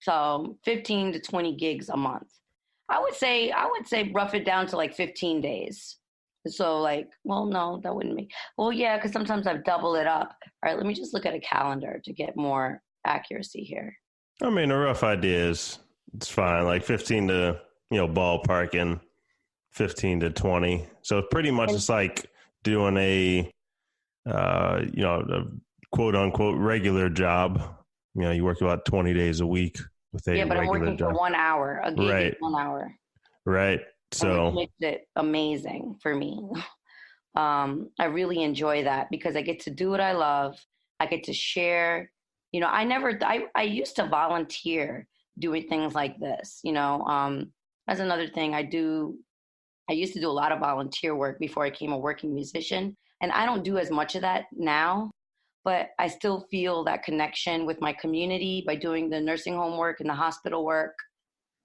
So 15 to 20 gigs a month. I would say rough it down to like 15 days. So like, well, no, that wouldn't make, well, yeah, because sometimes I've doubled it up. All right, let me just look at a calendar to get more accuracy here. I mean, a rough idea is it's fine. Like 15 to, ballpark 15 to 20. So pretty much it's like doing a quote unquote regular job. You work about 20 days a week with a but regular I'm working job. for 1 hour. A gig Right. is 1 hour. Right. So it makes it amazing for me. I really enjoy that because I get to do what I love. I get to share. I used to volunteer doing things like this. That's another thing I do. I used to do a lot of volunteer work before I became a working musician. And I don't do as much of that now, but I still feel that connection with my community by doing the nursing home work and the hospital work.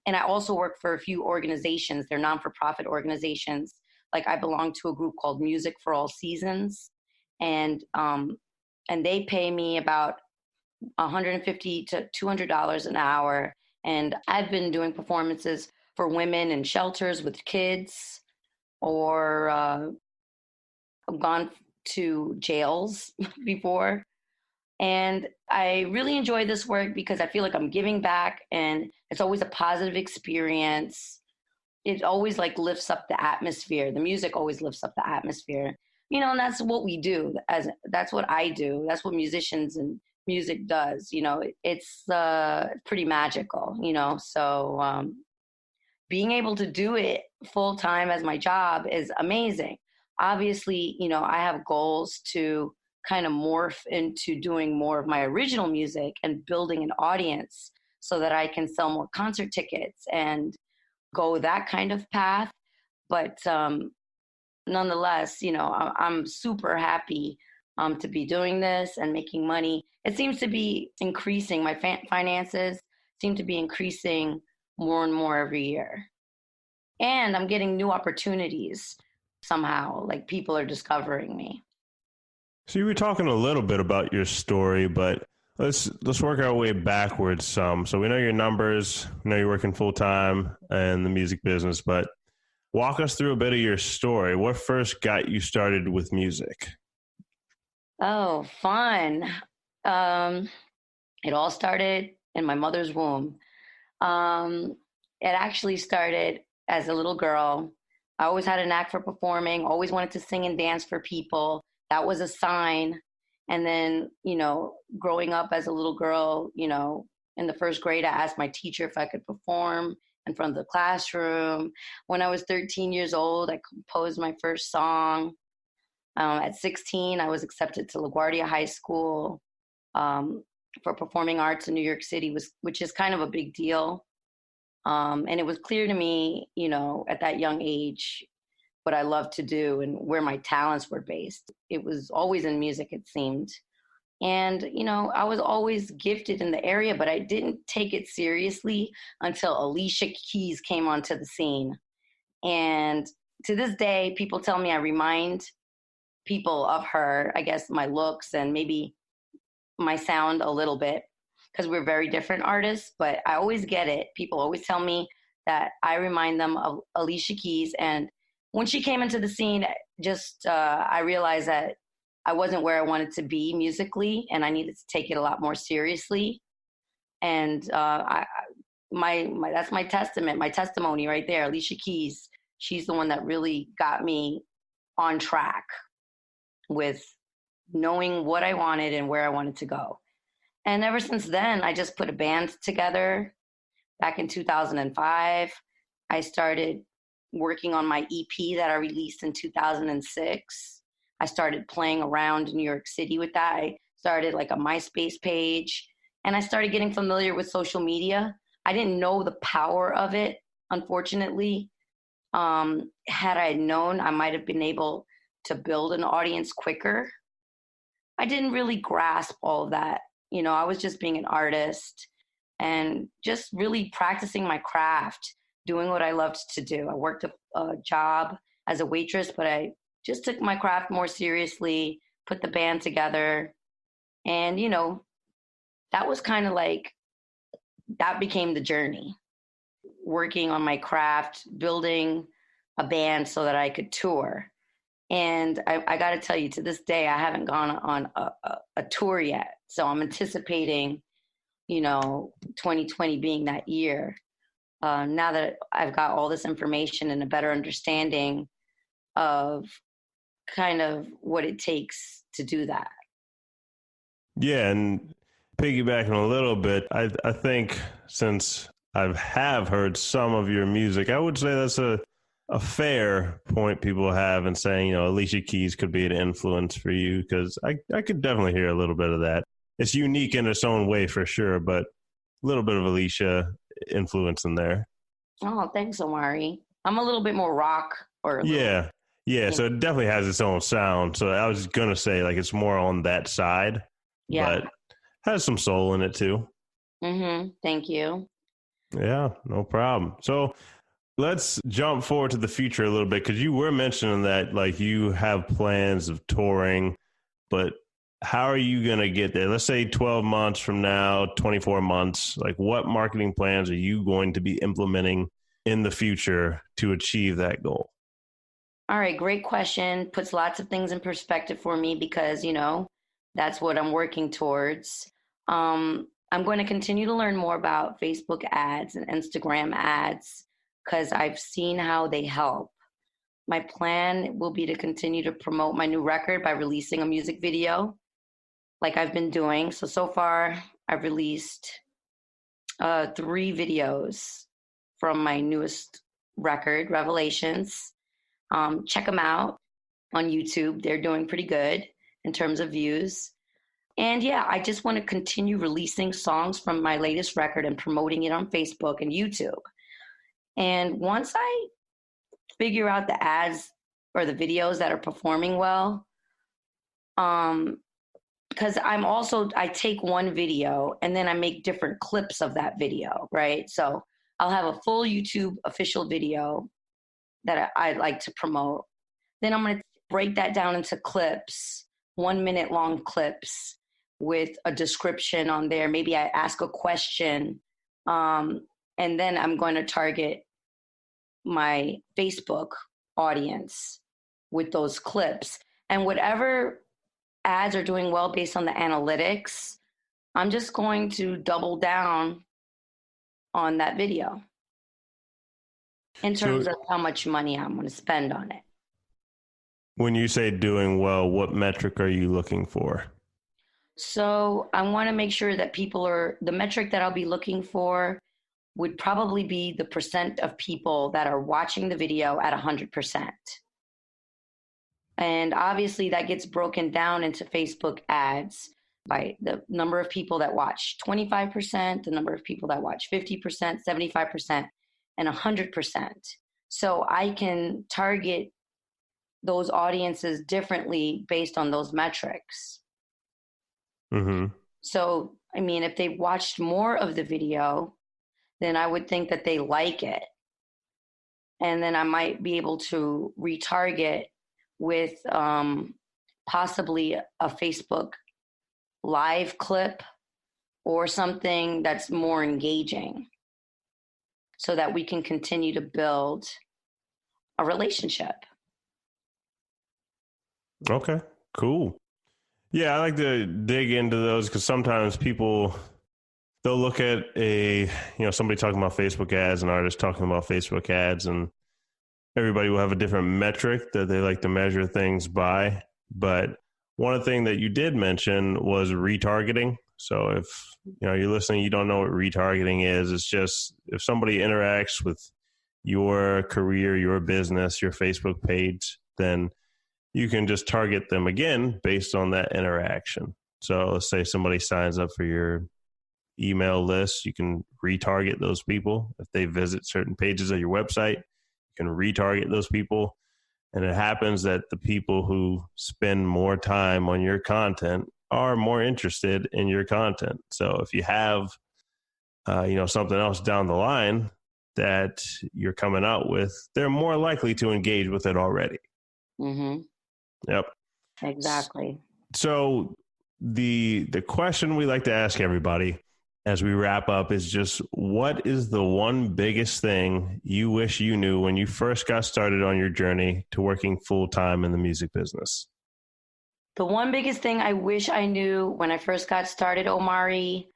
And I also work for a few organizations. They're non-for-profit organizations. Like I belong to a group called Music for All Seasons. And they pay me about $150 to $200 an hour. And I've been doing performances for women in shelters with kids, or I've gone to jails before. And I really enjoy this work because I feel like I'm giving back, and it's always a positive experience. It always like lifts up the atmosphere. The music always lifts up the atmosphere. And that's what we do. That's what I do. That's what musicians and music does. It's pretty magical, So being able to do it full time as my job is amazing. Obviously, I have goals to kind of morph into doing more of my original music and building an audience so that I can sell more concert tickets and go that kind of path. But nonetheless, I'm super happy to be doing this and making money. It seems to be increasing. My finances seem to be increasing more and more every year. And I'm getting new opportunities somehow, like people are discovering me. So you were talking a little bit about your story, but let's work our way backwards some. So we know your numbers, we know you're working full time in the music business, but walk us through a bit of your story. What first got you started with music? Oh, fun. It all started in my mother's womb. It actually started as a little girl. I always had a knack for performing, always wanted to sing and dance for people. That was a sign. And then, growing up as a little girl, in the first grade, I asked my teacher if I could perform in front of the classroom. When I was 13 years old, I composed my first song. At 16, I was accepted to LaGuardia High School for performing arts in New York City, which is kind of a big deal. And it was clear to me, at that young age, what I loved to do and where my talents were based. It was always in music, it seemed. And, I was always gifted in the area, but I didn't take it seriously until Alicia Keys came onto the scene. And to this day, people tell me I remind people of her, I guess my looks and maybe my sound a little bit, because we're very different artists, but I always get it. People always tell me that I remind them of Alicia Keys. And when she came into the scene, I realized that I wasn't where I wanted to be musically, and I needed to take it a lot more seriously. And that's my testimony right there. Alicia Keys, she's the one that really got me on track with knowing what I wanted and where I wanted to go. And ever since then, I just put a band together. Back in 2005, I started working on my EP that I released in 2006. I started playing around New York City with that. I started like a MySpace page, and I started getting familiar with social media. I didn't know the power of it, unfortunately. Had I known, I might have been able to build an audience quicker. I didn't really grasp all of that. I was just being an artist and just really practicing my craft, doing what I loved to do. I worked a job as a waitress, but I just took my craft more seriously, put the band together. And, that was kind of like that became the journey, working on my craft, building a band so that I could tour. And I got to tell you, to this day, I haven't gone on a tour yet. So I'm anticipating, 2020 being that year. Now that I've got all this information and a better understanding of kind of what it takes to do that. Yeah, and piggybacking a little bit, I think since I have heard some of your music, I would say that's a fair point people have in saying, Alicia Keys could be an influence for you, because I could definitely hear a little bit of that. It's unique in its own way for sure, but a little bit of Alicia influence in there. Oh, thanks, Omari. I'm a little bit more rock or yeah. So it definitely has its own sound. So I was going to say like it's more on that side, but has some soul in it too. Thank you. Yeah, no problem. So let's jump forward to the future a little bit, because you were mentioning that like you have plans of touring, but how are you going to get there? Let's say 12 months from now, 24 months, like what marketing plans are you going to be implementing in the future to achieve that goal? All right, great question. Puts lots of things in perspective for me because, that's what I'm working towards. I'm going to continue to learn more about Facebook ads and Instagram ads because I've seen how they help. My plan will be to continue to promote my new record by releasing a music video like I've been doing. So far, I've released 3 videos from my newest record, Revelations. Check them out on YouTube. They're doing pretty good in terms of views. And yeah, I just want to continue releasing songs from my latest record and promoting it on Facebook and YouTube. And once I figure out the ads or the videos that are performing well, because I take one video and then I make different clips of that video, right? So I'll have a full YouTube official video that I'd like to promote. Then I'm going to break that down into clips, 1-minute long clips with a description on there. Maybe I ask a question. And then I'm going to target my Facebook audience with those clips. And whatever ads are doing well based on the analytics, I'm just going to double down on that video in terms of how much money I'm going to spend on it. When you say doing well, what metric are you looking for? So I want to make sure that the metric that I'll be looking for would probably be the percent of people that are watching the video at 100%. And obviously that gets broken down into Facebook ads by the number of people that watch 25%, the number of people that watch 50%, 75%, and 100%. So I can target those audiences differently based on those metrics. So, I mean, if they watched more of the video, then I would think that they like it. And then I might be able to retarget with possibly a Facebook live clip or something that's more engaging so that we can continue to build a relationship. Okay, cool. Yeah, I like to dig into those because sometimes people, they'll look at somebody talking about Facebook ads, an artist talking about Facebook ads, and everybody will have a different metric that they like to measure things by. But one thing that you did mention was retargeting. So if you're listening, you don't know what retargeting is. It's just if somebody interacts with your career, your business, your Facebook page, then you can just target them again based on that interaction. So let's say somebody signs up for your email list, you can retarget those people. If they visit certain pages of your website, you can retarget those people. And it happens that the people who spend more time on your content are more interested in your content. So if you have, something else down the line that you're coming out with, they're more likely to engage with it already. Mm-hmm. Yep. Exactly. So the question we like to ask everybody as we wrap up is just, what is the one biggest thing you wish you knew when you first got started on your journey to working full time in the music business? The one biggest thing I wish I knew when I first got started, Omari,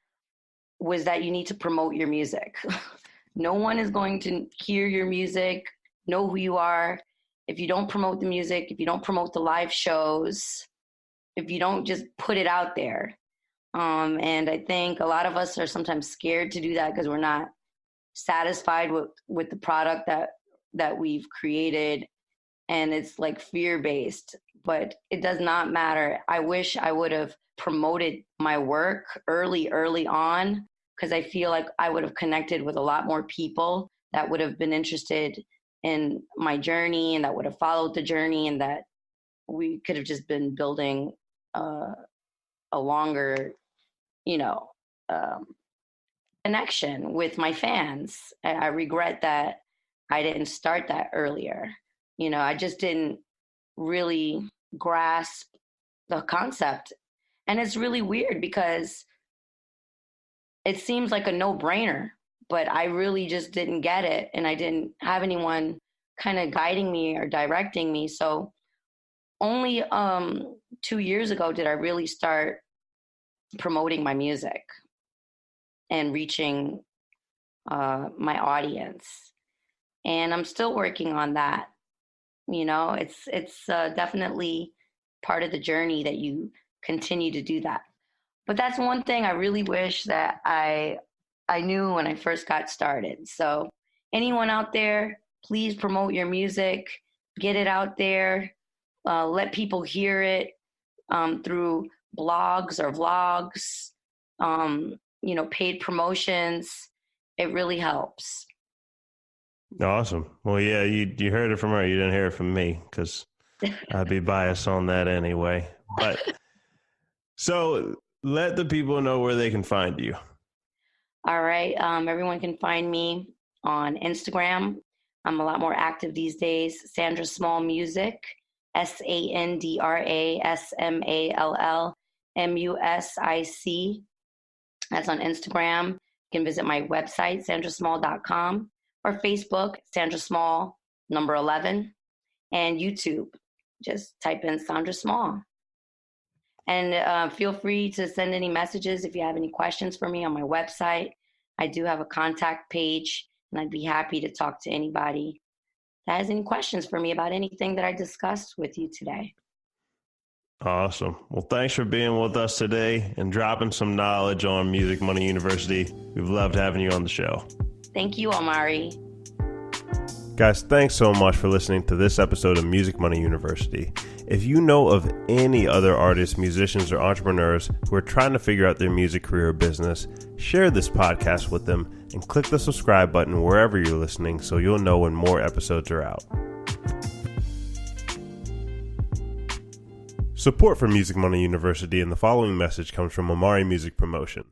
was that you need to promote your music. No one is going to hear your music, know who you are, if you don't promote the music, if you don't promote the live shows, if you don't just put it out there. And I think a lot of us are sometimes scared to do that because we're not satisfied with the product that we've created, and it's like fear-based. But it does not matter. I wish I would have promoted my work early on, because I feel like I would have connected with a lot more people that would have been interested in my journey and that would have followed the journey, and that we could have just been building a longer, connection with my fans. I regret that I didn't start that earlier. I just didn't really grasp the concept. And it's really weird because it seems like a no-brainer, but I really just didn't get it. And I didn't have anyone kind of guiding me or directing me. So only 2 years ago did I really start promoting my music and reaching my audience. And I'm still working on that. It's definitely part of the journey that you continue to do that. But that's one thing I really wish that I knew when I first got started. So anyone out there, please promote your music, get it out there, let people hear it through blogs or vlogs, paid promotions. It really helps. Awesome. Well, yeah, you heard it from her. You didn't hear it from me because I'd be biased on that anyway. But so let the people know where they can find you. All right. Everyone can find me on Instagram. I'm a lot more active these days. Sandra Small Music, SandraSmallMusic. That's on Instagram. You can visit my website, sandrasmall.com, or Facebook, Sandra Small, number 11, and YouTube. Just type in Sandra Small. And feel free to send any messages if you have any questions for me on my website. I do have a contact page, and I'd be happy to talk to anybody that has any questions for me about anything that I discussed with you today. Awesome. Well, thanks for being with us today and dropping some knowledge on Music Money University. We've loved having you on the show. Thank you, Omari. Guys, thanks so much for listening to this episode of Music Money University. If you know of any other artists, musicians, or entrepreneurs who are trying to figure out their music career or business, share this podcast with them and click the subscribe button wherever you're listening so you'll know when more episodes are out. Support for Music Money University and the following message comes from Omari Music Promotion.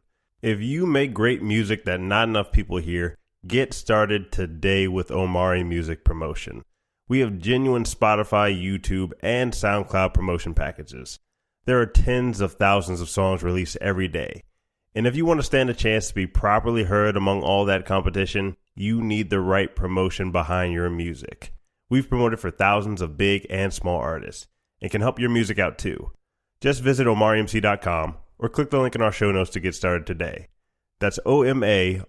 If you make great music that not enough people hear, get started today with Omari Music Promotion. We have genuine Spotify, YouTube, and SoundCloud promotion packages. There are tens of thousands of songs released every day. And if you want to stand a chance to be properly heard among all that competition, you need the right promotion behind your music. We've promoted for thousands of big and small artists and can help your music out too. Just visit omarimc.com or click the link in our show notes to get started today. That's OMARIMC.com.